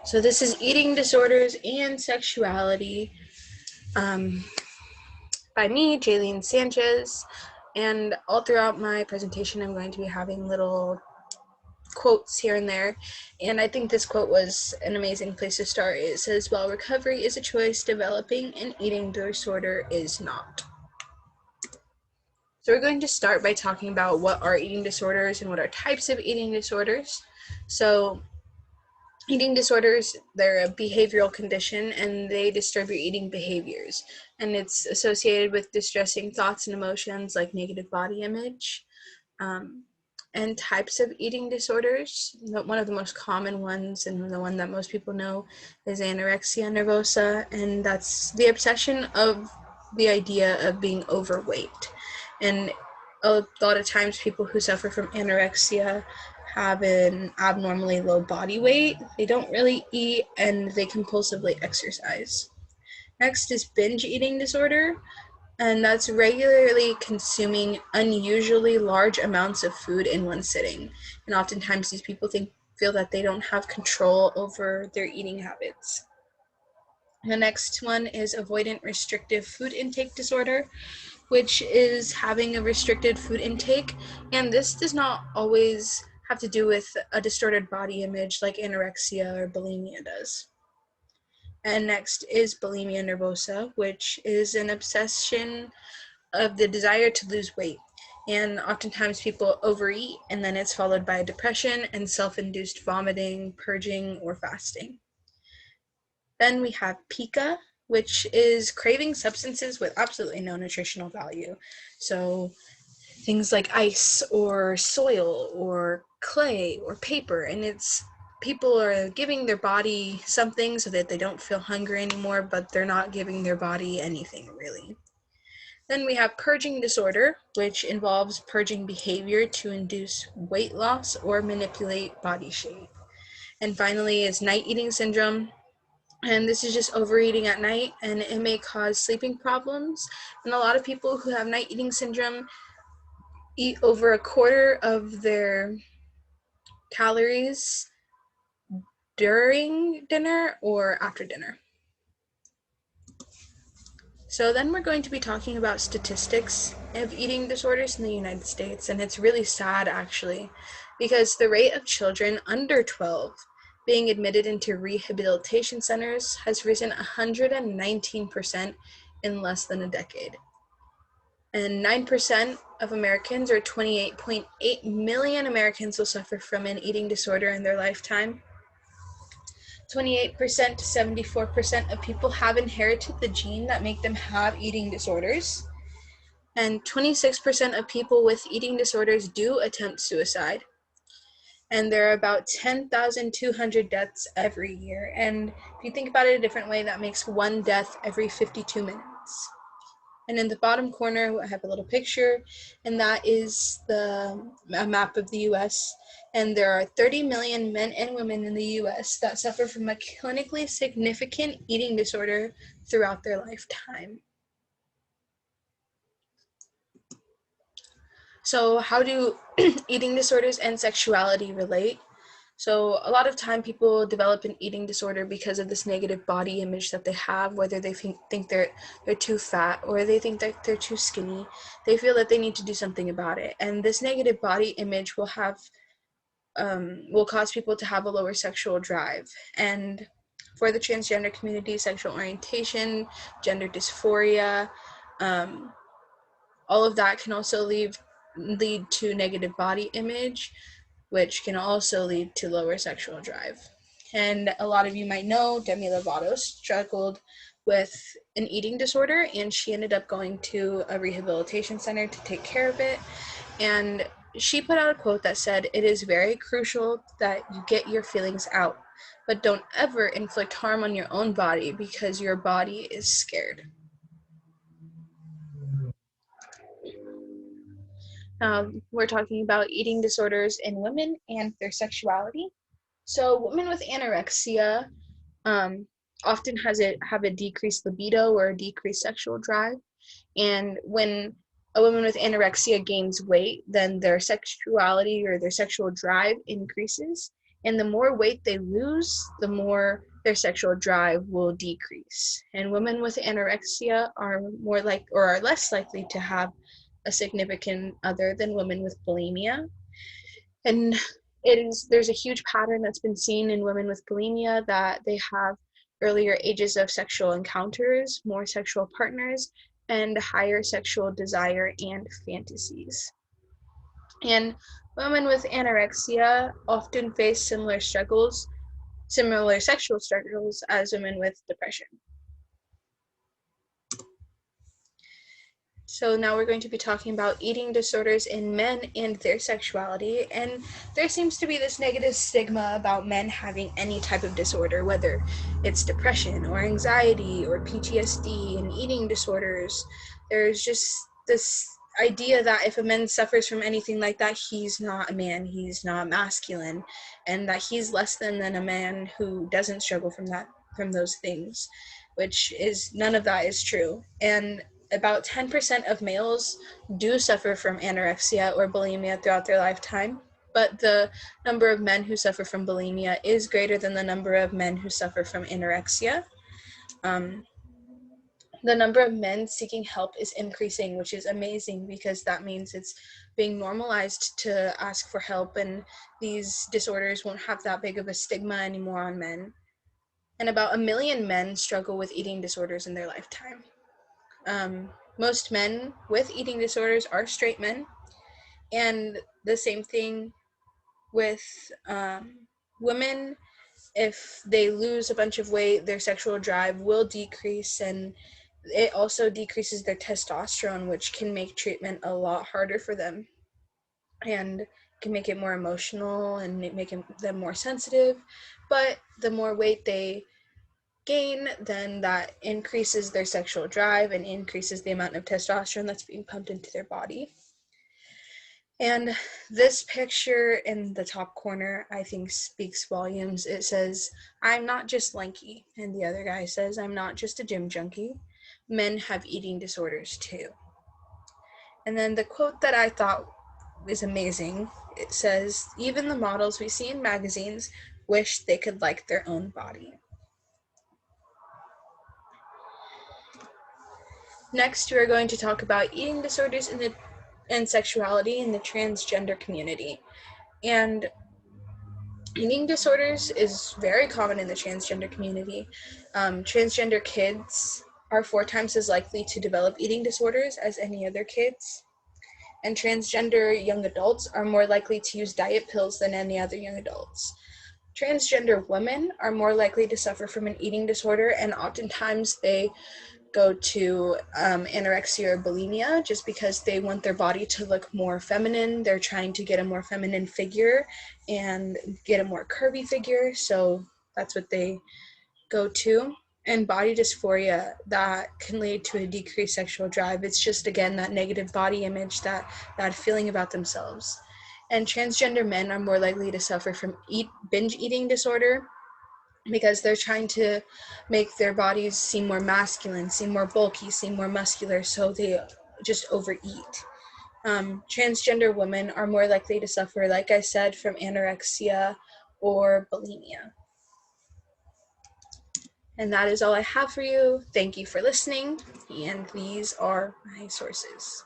So this is Eating Disorders and Sexuality by me, Jaylene Sanchez. And all throughout my presentation, I'm going to be having little quotes here and there. And I think this quote was an amazing place to start. It says, "While recovery is a choice, developing an eating disorder is not." So we're going to start by talking about what are eating disorders and what are types of eating disorders. So eating disorders, they're a behavioral condition and they disturb your eating behaviors. And it's associated with distressing thoughts and emotions like negative body image. And types of eating disorders, one of the most common ones and the one that most people know is anorexia nervosa, and that's the obsession of the idea of being overweight. And a lot of times people who suffer from anorexia have an abnormally low body weight, they don't really eat, and they compulsively exercise. Next is binge eating disorder, and that's regularly consuming unusually large amounts of food in one sitting. And oftentimes these people feel that they don't have control over their eating habits. The next one is avoidant restrictive food intake disorder, which is having a restricted food intake. And this does not always have to do with a distorted body image like anorexia or bulimia does. And next is bulimia nervosa, which is an obsession of the desire to lose weight. And oftentimes people overeat, and then it's followed by depression and self-induced vomiting, purging, or fasting. Then we have pica, which is craving substances with absolutely no nutritional value. So things like ice or soil or clay or paper, and it's people are giving their body something so that they don't feel hungry anymore, but they're not giving their body anything really. Then we have purging disorder, which involves purging behavior to induce weight loss or manipulate body shape. And finally is night eating syndrome, and this is just overeating at night, and it may cause sleeping problems. And a lot of people who have night eating syndrome eat over a quarter of their calories during dinner or after dinner. So then we're going to be talking about statistics of eating disorders in the United States, and it's really sad actually, because the rate of children under 12 being admitted into rehabilitation centers has risen 119% in less than a decade. And 9% of Americans, or 28.8 million Americans, will suffer from an eating disorder in their lifetime. 28% to 74% of people have inherited the gene that make them have eating disorders. And 26% of people with eating disorders do attempt suicide. And there are about 10,200 deaths every year. And if you think about it a different way, that makes one death every 52 minutes. And in the bottom corner, I have a little picture, and that is a map of the US. And there are 30 million men and women in the US that suffer from a clinically significant eating disorder throughout their lifetime. So how do eating disorders and sexuality relate? So a lot of time people develop an eating disorder because of this negative body image that they have, whether they think they're too fat or they think that they're too skinny. They feel that they need to do something about it. And this negative body image will cause people to have a lower sexual drive. And for the transgender community, sexual orientation, gender dysphoria, all of that can also lead to negative body image, which can also lead to lower sexual drive. And a lot of you might know Demi Lovato struggled with an eating disorder, and she ended up going to a rehabilitation center to take care of it. And she put out a quote that said, "It is very crucial that you get your feelings out, but don't ever inflict harm on your own body because your body is scared." We're talking about eating disorders in women and their sexuality. So women with anorexia often have a decreased libido or a decreased sexual drive. And when a woman with anorexia gains weight, then their sexuality or their sexual drive increases. And the more weight they lose, the more their sexual drive will decrease. And women with anorexia are are less likely to have a significant other than women with bulimia. And there's a huge pattern that's been seen in women with bulimia that they have earlier ages of sexual encounters, more sexual partners, and higher sexual desire and fantasies. And women with anorexia often face similar sexual struggles as women with depression. So now we're going to be talking about eating disorders in men and their sexuality. And there seems to be this negative stigma about men having any type of disorder, whether it's depression or anxiety or PTSD and eating disorders. There's just this idea that if a man suffers from anything like that, he's not a man, he's not masculine, and that he's less than a man who doesn't struggle from those things, which is none of that is true. And about 10% of males do suffer from anorexia or bulimia throughout their lifetime, but the number of men who suffer from bulimia is greater than the number of men who suffer from anorexia. The number of men seeking help is increasing, which is amazing because that means it's being normalized to ask for help, and these disorders won't have that big of a stigma anymore on men. And about 1 million men struggle with eating disorders in their lifetime. Most men with eating disorders are straight men, and the same thing with women. If they lose a bunch of weight, their sexual drive will decrease, and it also decreases their testosterone, which can make treatment a lot harder for them and can make it more emotional and make them more sensitive. But the more weight they gain, then that increases their sexual drive and increases the amount of testosterone that's being pumped into their body. And this picture in the top corner, I think, speaks volumes. It says, "I'm not just lanky," and the other guy says, "I'm not just a gym junkie. Men have eating disorders too." And then the quote that I thought is amazing, it says, "Even the models we see in magazines wish they could like their own body." Next, we're going to talk about eating disorders and sexuality in the transgender community. And eating disorders is very common in the transgender community. Transgender kids are 4 times as likely to develop eating disorders as any other kids. And transgender young adults are more likely to use diet pills than any other young adults. Transgender women are more likely to suffer from an eating disorder, and oftentimes they go to anorexia or bulimia just because they want their body to look more feminine. They're trying to get a more feminine figure and get a more curvy figure, so that's what they go to. And body dysphoria, that can lead to a decreased sexual drive. It's just, again, that negative body image, that bad feeling about themselves. And transgender men are more likely to suffer from binge eating disorder, because they're trying to make their bodies seem more masculine, seem more bulky, seem more muscular, so they just overeat. Transgender women are more likely to suffer, like I said, from anorexia or bulimia. And that is all I have for you. Thank you for listening, and these are my sources.